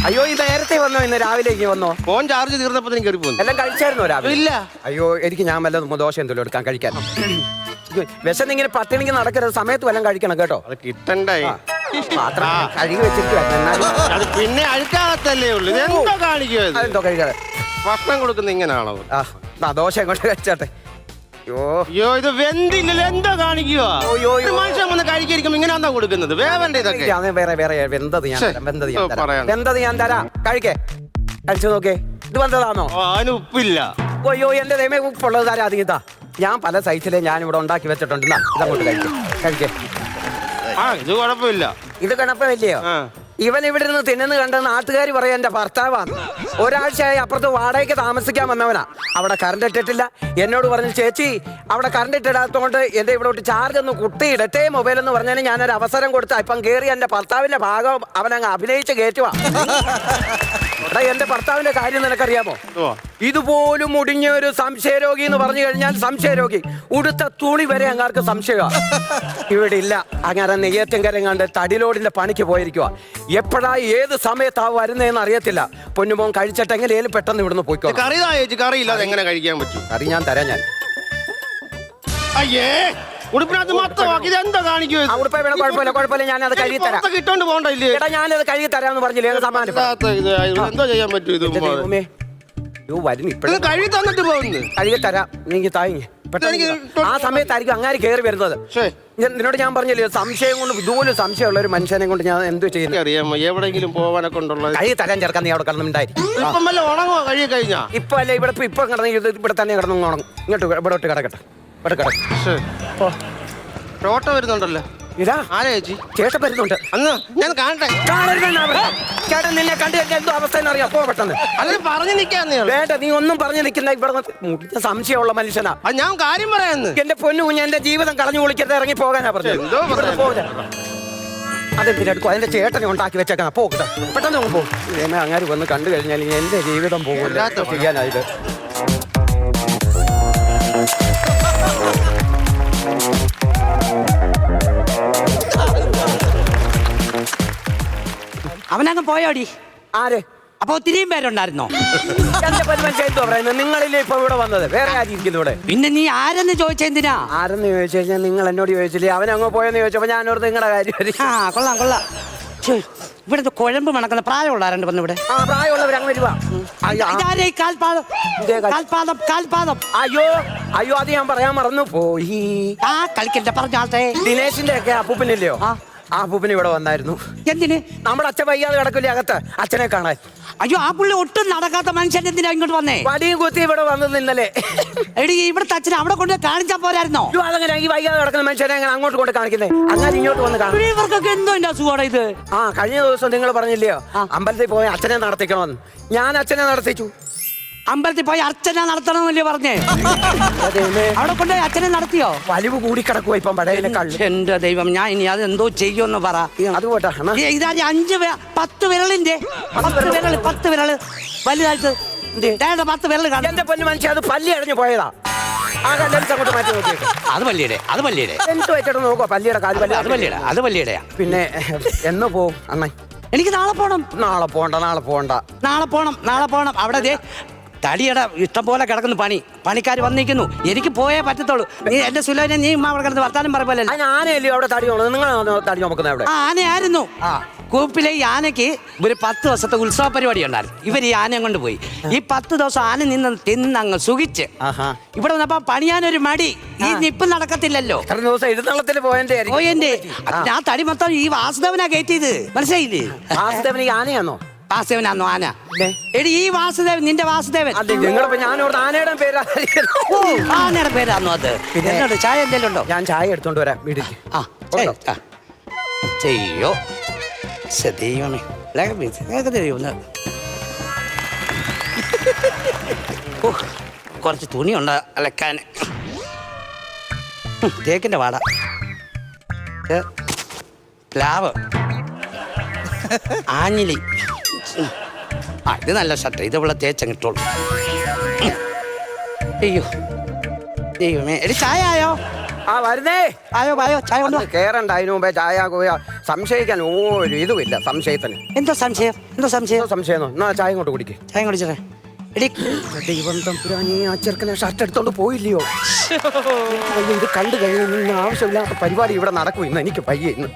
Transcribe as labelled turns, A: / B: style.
A: അയ്യോ ഇത് നേരത്തെ വന്നോ? ഇന്ന് രാവിലേക്ക് വന്നോ?
B: ഫോൺ ചാർജ് തീർന്നപ്പോ കയറി പോകുന്നു.
A: എല്ലാം കഴിച്ചായിരുന്നോ രാവിലെ?
B: ഇല്ല.
A: അയ്യോ എനിക്ക് ഞാൻ വല്ലതും ദോശ എന്തെങ്കിലും എടുക്കാൻ കഴിക്കാൻ. വിശന്നിങ്ങനെ പട്ടിണിക്ക് നടക്കരുത്, സമയത്ത് വല്ലതും കഴിക്കണം കേട്ടോ.
B: അത് കിട്ടണ്ടേ?
A: പാത്രം കഴുകി വെച്ചിരിക്കുവായിരുന്നു.
B: അത് പിന്നെ അഴുക്കാകത്തല്ലേ ഉള്ളു. എന്തോ കാണിക്കോ?
A: അതെന്തോ കഴിക്കാതെ
B: ഭക്ഷണം കൊടുക്കുന്ന ഇങ്ങനാണോ?
A: ദോശ ഇങ്ങോട്ട് കഴിച്ചാട്ടെ.
B: അയ്യോ ഇത് വെന്തില്ലല്ലോ, എന്തോ കാണിക്കുവോ? മനുഷ്യൻ വന്ന് കഴിക്കാതിരിക്കുമ്പോ ഇങ്ങനെയാണോ കൊടുക്കുന്നത്? വേവണ്ടേ ഇതൊക്കെ?
A: വേറെ വെന്തത് ഞാൻ തരാം. കഴിക്കേ, കഴിച്ചു നോക്കേ. ഇത് വെന്തതാണോ?
B: അതിന് ഉപ്പില്ല.
A: അയ്യോ എന്റെ ദൈവമേ, ഉപ്പുള്ളത് തരാം. അതിതാ ഞാൻ പല സൈസിലെ ഞാൻ ഇവിടെ ഉണ്ടാക്കി വെച്ചിട്ടുണ്ട്. ഇതങ്ങോട്ട് കഴിക്കേ.
B: ഇത് കുഴപ്പമില്ല.
A: ഇത് കുഴപ്പമില്ലയോ? ഇവൻ ഇവിടെ നിന്ന് തിന്നുന്ന കണ്ട നാട്ടുകാർ പറയാൻ എന്റെ ഭർത്താവാണ്. ഒരാഴ്ചയായി അപ്പുറത്ത് വാടകയ്ക്ക് താമസിക്കാൻ വന്നവനാ. അവിടെ കറണ്ട് ഇട്ടിട്ടില്ല. എന്നോട് പറഞ്ഞു, ചേച്ചി അവിടെ കറണ്ട് ഇട്ടിടാത്തതുകൊണ്ട് എന്റെ ഇവിടെ ചാർജ് ഒന്ന് കുട്ടിയിടട്ടെ മൊബൈൽ എന്ന് പറഞ്ഞാൽ ഞാനൊരു അവസരം കൊടുത്ത ഇപ്പം കയറി എന്റെ ഭർത്താവിന്റെ ഭാഗം അവനങ്ങ് അഭിനയിച്ച് കയറ്റുവാ. എടാ എന്റെ ഭർത്താവിന്റെ കാര്യം നിനക്കറിയാമോ? ഇതുപോലും മുടിഞ്ഞ ഒരു സംശയരോഗി എന്ന് പറഞ്ഞു കഴിഞ്ഞാൽ സംശയരോഗി. ഉടുത്ത തുണി വരെ അങ്ങാർക്ക് സംശയമാണ്. ഇവിടെ ഇല്ല. അങ്ങനെ നെയ്യേറ്റങ്കരം കണ്ട് തടിലോടിന്റെ പണിക്ക് പോയിരിക്കുക. എപ്പോഴാ ഏത് സമയത്താ വരുന്നതെന്ന് അറിയത്തില്ല. പൊന്നുമോൻ കഴിച്ചിട്ടെങ്ങനെയും പെട്ടെന്ന് ഇവിടുന്ന് പോയിക്കോ.
B: കറിയില്ലാതെ എങ്ങനെ കഴിക്കാൻ പറ്റും?
A: കറി ഞാൻ തരാം. ഞാൻ
B: ഉടുപ്പിനകത്ത് മൊത്തമാക്കി ഇതെന്താ കാണിക്കോ?
A: ഉടുപ്പ വേണം, കുഴപ്പമില്ല. ഞാനത് കഴുകി തരാം.
B: കിട്ടോണ്ട് പോകണ്ടല്ലേ?
A: എടാ ഞാനത് കഴുകി തരാമെന്ന് പറഞ്ഞില്ലേ? സമാനം
B: എന്തോ ചെയ്യാൻ പറ്റും? ഇത് കഴുകി തന്നിട്ട് പോകുന്നു.
A: കഴുകി തരാം. നീ താങ്ങി ആ സമയത്തായിരിക്കും അങ്ങാര് കയറി വരുന്നത്. നിന്നോട് ഞാൻ പറഞ്ഞില്ലേ, സംശയം കൊണ്ട് ഇതുപോലെ സംശയമുള്ള ഒരു മനുഷ്യനെ കൊണ്ട് ഞാൻ എന്തോ ചെയ്യുന്നത്
B: അറിയാമോ? എവിടെയെങ്കിലും പോവാനൊക്കെ ഉണ്ടല്ലോ.
A: കഴുകി തരാൻ ചേർക്കാൻ നീ അവിടെ കിടന്നുണ്ടായിരിക്കും.
B: ഉണങ്ങോ കഴുകി കഴിഞ്ഞാ?
A: ഇപ്പൊ അല്ലേ ഇവിടെ ഇപ്പൊ കിടന്ന് ഇവിടെ തന്നെ കിടന്നു ഉണങ്ങും. ഇങ്ങോട്ട് കിടക്കട്ടെ.
B: ഓട്ടോ വരുന്നുണ്ടല്ലോ.
A: ഇതാ
B: ആരാ ചേച്ചി?
A: ചേട്ടൻ വരുന്നുണ്ട്.
B: അന്ന് ഞാൻ കാണട്ടെ.
A: ചേട്ടൻ നിന്നെ കണ്ടു കഴിഞ്ഞാൽ എന്തോ അവസ്ഥ അറിയാം. പോ പെട്ടെന്ന്.
B: അതിന് പറഞ്ഞു നിൽക്കാന്ന്.
A: വേണ്ട, നീ ഒന്നും പറഞ്ഞു നിൽക്കുന്ന. ഇവിടെ സംശയമുള്ള മനുഷ്യനാ.
B: ഞാൻ കാര്യം പറയാന്ന്.
A: എന്റെ പൊന്നു കുഞ്ഞ് എന്റെ ജീവിതം കളഞ്ഞു കുളിക്കരുത്, ഇറങ്ങി പോകാനാ പറഞ്ഞത്. അതെന്തിനെടുക്കും? അതിന്റെ ചേട്ടനെ ഉണ്ടാക്കി വെച്ചേക്കണം. പോകട്ടെ, പെട്ടെന്ന് പോകും. അങ്ങനെ വന്ന് കണ്ടു കഴിഞ്ഞാൽ എന്റെ ജീവിതം പോകില്ല. ചെയ്യാനായത്
C: അവനങ്ങ് പോയോടി.
A: ആര്?
C: അപ്പൊ ഒത്തിരിയും പേരുണ്ടായിരുന്നോ?
A: നിങ്ങളില്ലേ ഇപ്പൊ ഇവിടെ വന്നത്? വേറെ ആരും ഇരിക്കുന്നു ഇവിടെ?
C: പിന്നെ നീ ആരെന്ന് ചോദിച്ചെന്തിനാ?
A: ആരെന്ന് ചോദിച്ചു കഴിഞ്ഞാൽ നിങ്ങൾ എന്നോട് ചോദിച്ചില്ലേ? അവനങ്ങ് പോയെന്ന് ചോദിച്ചപ്പോ ഞാനോർത്ത് നിങ്ങളുടെ കാര്യം.
C: കൊള്ളാം. ഇവിടെ കുഴമ്പ് മണക്കുന്ന പ്രായമുള്ളവരുണ്ട് വന്ന് ഇവിടെ.
A: പ്രായമുള്ളവർ അങ്ങ് വരുവാ. അയ്യോ അത് ഞാൻ പറയാൻ മറന്നു പോയി.
C: കളിക്കണ്ട പറഞ്ഞാട്ടെ.
A: ദിനേശിന്റെ ഒക്കെ അപ്പൂപ്പനില്ലയോ? ആ അപ്പൂപ്പന് ഇവിടെ വന്നായിരുന്നു.
C: എന്തിന്?
A: നമ്മുടെ അച്ഛൻ വയ്യാതെ കിടക്കില്ലേ അകത്ത്, അച്ഛനെ കാണാൻ.
C: അയ്യോ ആ പുള്ളി ഒട്ടും നടക്കാത്ത മനുഷ്യൻ എന്തിനാ ഇങ്ങോട്ട് വന്നേ?
A: വടിയും കുത്തി ഇവിടെ വന്നത് ഇന്നലെ.
C: എടി ഇവിടുത്തെ അച്ഛനെ അവിടെ കൊണ്ട് കാണിച്ചാ പോരായിരുന്നോ?
A: അതങ്ങനെ ഈ വയ്യാതെ കിടക്കുന്ന മനുഷ്യനെ അങ്ങനെ അങ്ങോട്ട് കൊണ്ട് കാണിക്കുന്നേ? അങ്ങനെ ഇങ്ങോട്ട് വന്ന് കാണും.
C: ഇവർക്കൊക്കെ എന്തോ എന്റെ അസുഖമാണ് ഇത്.
A: കഴിഞ്ഞ ദിവസം നിങ്ങൾ പറഞ്ഞില്ലയോ അമ്പലത്തിൽ പോയി അച്ഛനെ നടത്തിക്കണമെന്ന്? ഞാൻ അച്ഛനെ നടത്തിച്ചു.
C: അമ്പലത്തിൽ പോയി അർച്ചന നടത്തണമെന്നല്ലേ പറഞ്ഞേ? അവിടെ കൊണ്ടുപോയി അച്ഛനെ നടത്തിയോ?
A: വലിവ് കൂടി കിടക്കുവോ ഇപ്പം പടയിലെക്കാൾ?
C: എന്റെ ദൈവം, ഞാൻ ഇനി അത് എന്തോ ചെയ്യുമെന്ന് പറ.
A: അതുകൊണ്ടാ
C: ഇതാ 10 വിരലിന്റെ 10 വിരല് വലുതായിട്ട് 10 വിരൽ കാണും.
A: എന്റെ പൊന്നു മനുഷ്യ, അത് പല്ലി അടഞ്ഞു പോയതാ. ആ കല്ലേഴ്സ് അങ്ങോട്ട് മാറ്റി നോക്കി.
C: അത് പല്ലിയുടെ
A: എന്ത് വെച്ചിട്ട് നോക്കോ? പല്ലിയുടെ കാല് പല്ലി.
C: അത് പല്ലിയുടെ.
A: പിന്നെ എന്ന് പോവും അണ്ണൻ? എനിക്ക്
C: നാളെ പോണം.
A: നാളെ
C: പോണം. അവിടെ തടിയുടെ ഇഷ്ടം പോലെ കിടക്കുന്നു. പണിക്കാർ വന്നിരിക്കുന്നു. എനിക്ക് പോയേ പറ്റത്തുള്ളൂ. നീ എന്റെ സുലഭനെ നീ അവിടെ കിടന്ന് വർത്താനം പറയല്ലേ?
A: ആനയല്ലേ അവിടെ തടി നോക്കുന്നത്? നിങ്ങൾ തടി നോക്കുന്നത് അവിടെ?
C: ആനയായിരുന്നു. കൂപ്പിലെ ഈ ആനയ്ക്ക് ഒരു 10 ദിവസത്തെ ഉത്സവ പരിപാടി ഉണ്ടായിരുന്നു. ഇവർ ഈ ആനയും കൊണ്ട് പോയി. ഈ 10 ദിവസം ആന തിന്നങ്ങ് സുഖിച്ച് ഇവിടെ വന്നപ്പോ പണിയാനൊരു മടി. ഈ നിപ്പ് നടക്കത്തില്ലല്ലോ.
A: എഴുന്നള്ളത്തിൽ പോയതിന്റെ
C: ഞാൻ തടി മൊത്തം ഈ വാസുദേവനാ കയറ്റിയത്. മനസ്സിലായില്ലേ?
A: വാസുദേവൻ ഈ ആനയാണോ?
C: വാസുദേവനാണോ ആന? എടി ഈ വാസുദേവൻ നിന്റെ വാസുദേവൻ.
A: ആനയുടെ പേരാ?
C: ആനയുടെ പേരാണോ അത്? പിന്നെ ചായ എന്തെങ്കിലും ഉണ്ടോ? ഞാൻ
A: ചായ എടുത്തോണ്ട് വരാം വീട്ടിൽ.
C: ചെയ്യോ ദൈവമേ, കുറച്ച് തുണിയുണ്ട് അലക്കാൻ. തേക്കിന്റെ വാട, പ്ലാവ്, ആഞ്ഞിലി. ഇത് നല്ല ഷർട്ട്. ഇത് ഇവിടെ തേച്ചങ്ങിട്ടോളൂ. അയ്യോ ദൈവമേ. എടി ചായ ആയോ?
A: ആ വരുന്നേ.
C: ആയോ ആയോ ചായ കൊണ്ടോ.
A: കേറണ്ട, അതിനു മുമ്പേ ചായ കോയ സംശയിക്കാൻ ഒരു ഇതുമില്ല സംശയത്തിന്.
C: എന്തോ സംശയം
A: സംശയം എന്നാ ചായ കൊണ്ട് കുടിക്ക്.
C: ചായ കുടിച്ചേ. എടി
A: ദൈവം തമ്പുരാനെ, ആ ചെറുക്കനെ ഷർട്ട് എടുത്തോണ്ട് പോയില്ലയോ? ഇത് കണ്ടു കഴിഞ്ഞ ആവശ്യമില്ലാത്ത പരിപാടി ഇവിടെ നടക്കും ഇന്ന്. എനിക്ക് പയ്യെ ഇന്ന്